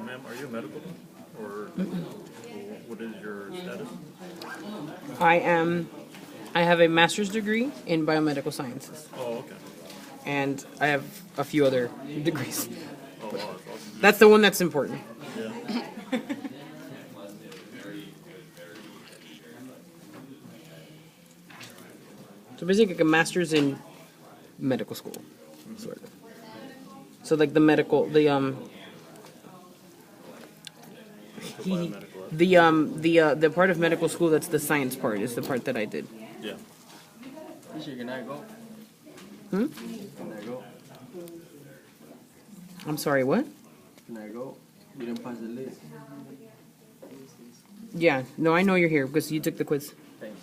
Ma'am, are you a medical or what is your status? I have a master's degree in biomedical sciences, Oh, okay. and I have a few other degrees. Oh, wow, that's awesome. That's the one that's important. Yeah. So basically, like a master's in medical school, sort of. So like the medical, the part of medical school that's the science part is the part that I did. Yeah. Can I go? Hmm? Can I go? I'm sorry, what? Can I go? You didn't pass the list. Yeah, no, I know you're here because you took the quiz. Thank you.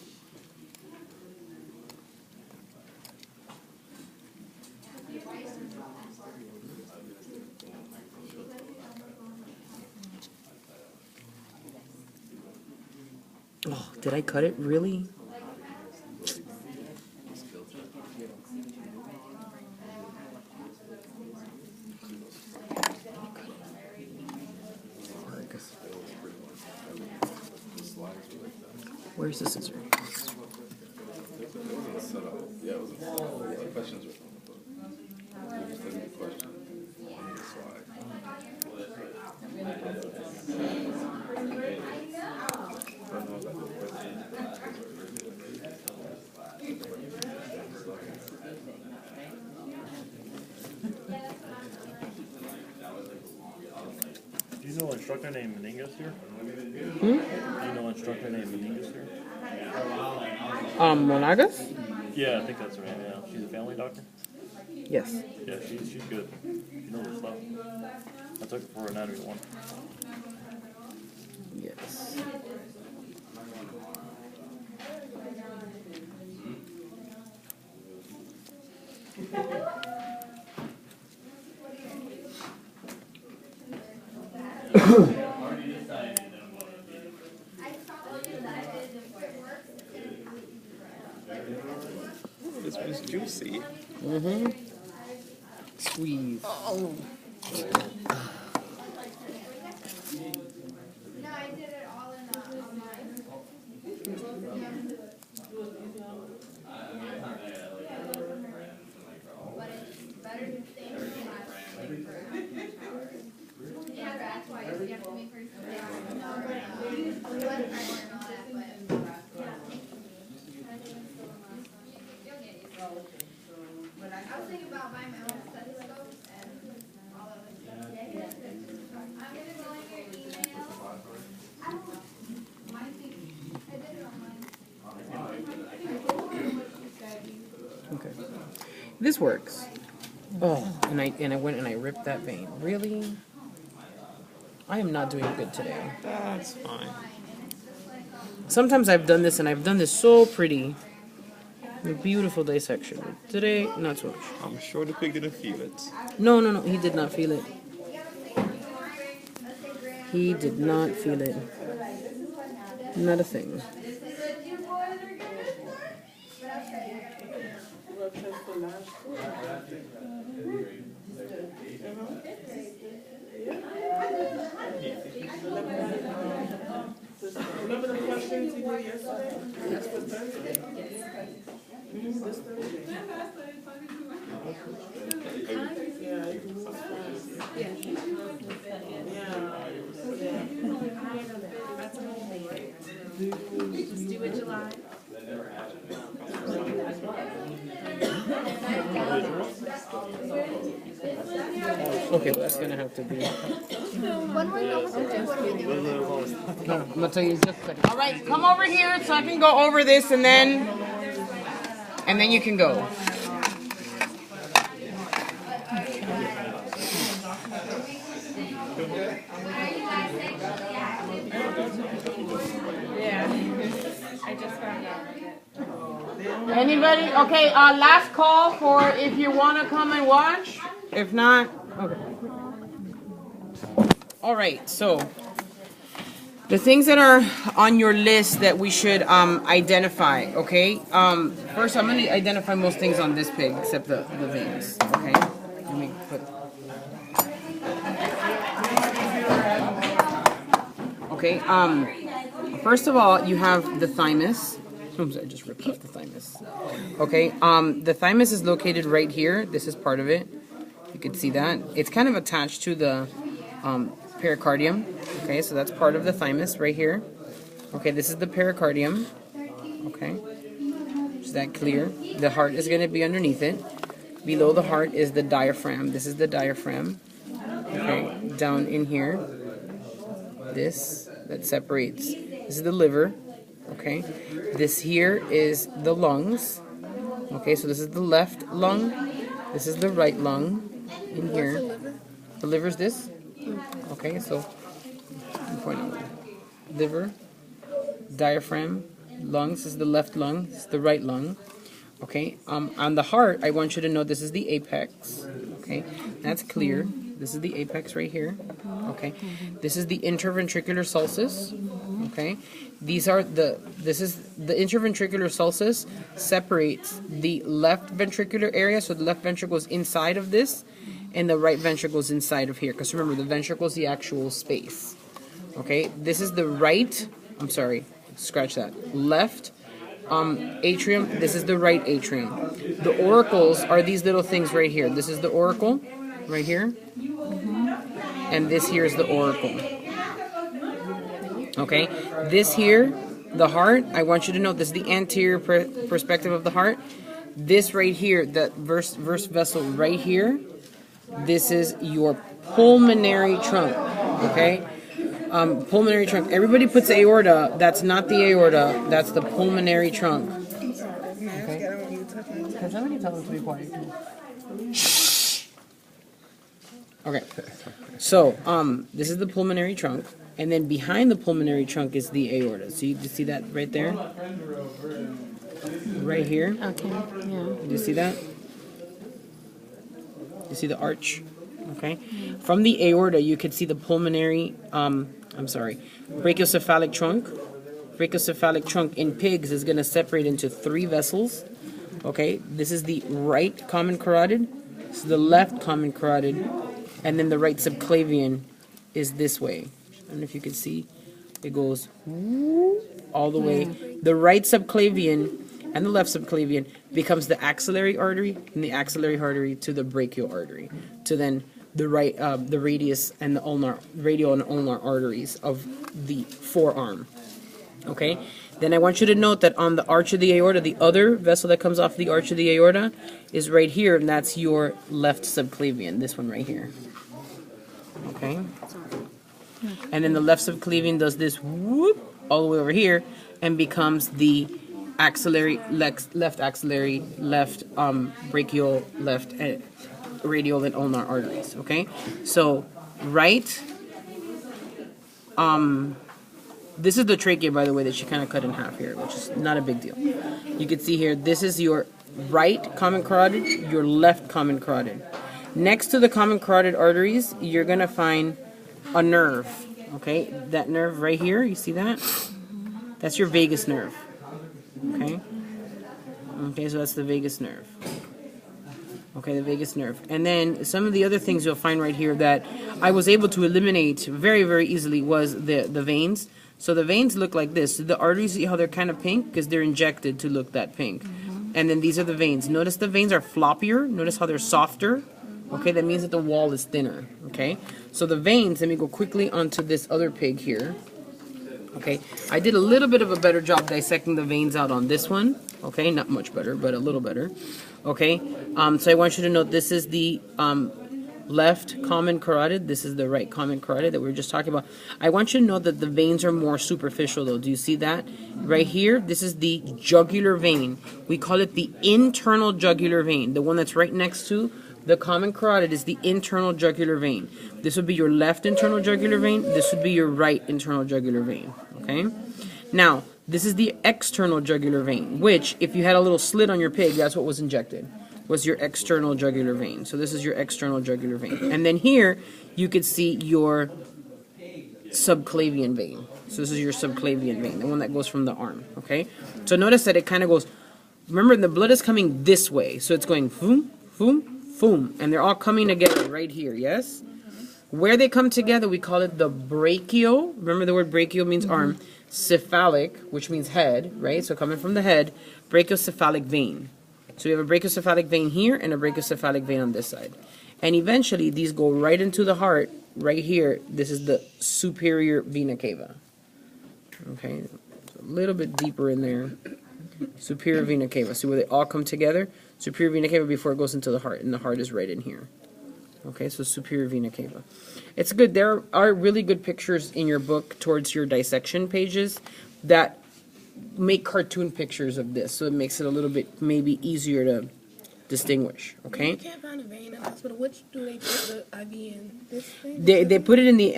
Oh, did I cut it? Really? Where's the scissor? Yeah, it was the questions were from the book. You just didn't get the question. On the slide. Do you know an instructor named Meningus here? Do you know an instructor named Meningus here? Monagas? Yeah, I think that's her name, yeah. She's a family doctor? Yes. Yeah, she's good. She knows her stuff. I took her for anatomy 1. Yes. This one's juicy. Mm-hmm. Squeeze. No, I did it all in online. But it's better to stay in the last yeah, that's why you have to make her stay. No, but blood pressure and all that, but you'll get used to it. I was thinking about buying my own stethoscope and all of it. I'm gonna go in your email. I don't know. I did it online. Okay. This works. Oh, and I went and I ripped that vein. Really? I am not doing good today. That's fine. Sometimes I've done this and I've done this so pretty. A beautiful dissection. Today, not so much. I'm sure the pig didn't feel it. No, he did not feel it. He did not feel it. Not a thing. Remember the questions you did yesterday? That's for Thursday. This Thursday. Yeah, you can move fast. Just do it July. Okay, well, that's gonna have to be. When we're done with the day, what are we doing? No, I'm gonna tell you just a second. All right, come over here so I can go over this, and then you can go. Anybody? Okay, last call for if you want to come and watch. If not, okay. All right, so the things that are on your list that we should identify, okay? First, I'm going to identify most things on this pig except the veins, okay? Let me put... Okay, first of all, you have the thymus. Oops, I just ripped off the thymus. Okay, the thymus is located right here. This is part of it. You can see that. It's kind of attached to the pericardium. Okay, so that's part of the thymus right here. Okay, this is the pericardium. Okay, is that clear? The heart is going to be underneath it. Below the heart is the diaphragm. This is the diaphragm. Okay, down in here. This that separates. This is the liver. Okay, this here is the lungs. Okay, so this is the left lung. This is the right lung. In here, the liver is this. Okay, so point out liver, diaphragm, lungs. This is the left lung. This is the right lung. Okay, on the heart, I want you to know this is the apex. Okay, that's clear. This is the apex right here. Okay, this is the interventricular sulcus. Okay, this is the interventricular sulcus separates the left ventricular area, so the left ventricle is inside of this, and the right ventricle is inside of here. Because remember, the ventricle is the actual space. Okay, this is the right. I'm sorry, scratch that. Left. Atrium. This is the right atrium. The auricles are these little things right here. This is the auricle right here, and this here is the auricle. Okay, this here, the heart. I want you to know this is the anterior perspective of the heart. This right here, the verse vessel right here. This is your pulmonary trunk. Okay. Pulmonary trunk. Everybody puts aorta. That's not the aorta. That's the pulmonary trunk. Okay. Can somebody tell them to be quiet? Okay. So, this is the pulmonary trunk, and then behind the pulmonary trunk is the aorta. So you see that right there, right here. Okay. Yeah. You see that? You see the arch? Okay. From the aorta, you could see the pulmonary. Brachiocephalic trunk. Brachiocephalic trunk in pigs is going to separate into 3 vessels. Okay, this is the right common carotid. This is the left common carotid, and then the right subclavian is this way. I don't know if you can see. It goes all the way. The right subclavian and the left subclavian becomes the axillary artery, and the axillary artery to the brachial artery, to then the radius and the ulnar, radial and ulnar arteries of the forearm. Okay? Then I want you to note that on the arch of the aorta, the other vessel that comes off the arch of the aorta is right here, and that's your left subclavian, this one right here. Okay? And then the left subclavian does this whoop all the way over here and becomes the axillary, left axillary, left brachial, left radial and ulnar arteries. Okay, so right, this is the trachea, by the way, that she kind of cut in half here, which is not a big deal. You can see here, this is your right common carotid, your left common carotid. Next to the common carotid arteries, you're gonna find a nerve. Okay, that nerve right here, you see that? That's your vagus nerve. Okay. Okay, so that's the vagus nerve. Okay, the vagus nerve. And then some of the other things you'll find right here that I was able to eliminate very, very easily was the veins. So the veins look like this. The arteries, see how they're kind of pink? Because they're injected to look that pink. And then these are the veins. Notice the veins are floppier. Notice how they're softer. Okay, that means that the wall is thinner. Okay, so the veins, let me go quickly onto this other pig here. Okay, I did a little bit of a better job dissecting the veins out on this one. Okay, not much better, but a little better. Okay, so I want you to know this is the left common carotid. This is the right common carotid that we were just talking about. I want you to know that the veins are more superficial, though. Do you see that? Right here, this is the jugular vein. We call it the internal jugular vein. The one that's right next to the common carotid is the internal jugular vein. This would be your left internal jugular vein. This would be your right internal jugular vein. Okay? Now, This is the external jugular vein, which, if you had a little slit on your pig, that's what was injected, was your external jugular vein. So this is your external jugular vein. And then here, you could see your subclavian vein. So this is your subclavian vein, the one that goes from the arm, okay? So notice that it kind of goes, remember, the blood is coming this way. So it's going boom, boom, boom, and they're all coming together right here, yes? Where they come together, we call it the brachial. Remember, the word brachial means arm. Cephalic, which means head, right? So coming from the head, brachiocephalic vein. So we have a brachiocephalic vein here and a brachiocephalic vein on this side. And eventually, these go right into the heart, right here. This is the superior vena cava. Okay, so a little bit deeper in there. Superior vena cava. See where they all come together? Superior vena cava before it goes into the heart, and the heart is right in here. Okay, so superior vena cava. It's good. There are really good pictures in your book towards your dissection pages that make cartoon pictures of this, so it makes it a little bit maybe easier to distinguish. You Okay, can't find a vein in the hospital. Which do they put the IV in? This thing? they put it in the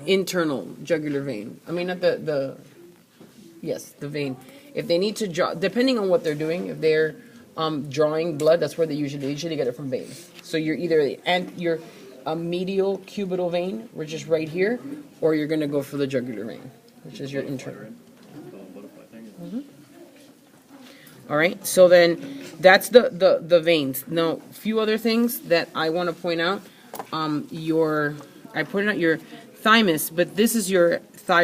internal jugular vein. I mean, not the yes, the vein. If they need to draw, depending on what they're doing, if they're drawing blood, that's where they usually get it from veins. So you're either you're a medial cubital vein, which is right here, or you're gonna go for the jugular vein, which is your internal. All right. So then that's the veins. Now, a few other things that I want to point out. I pointed out your thymus, but this is your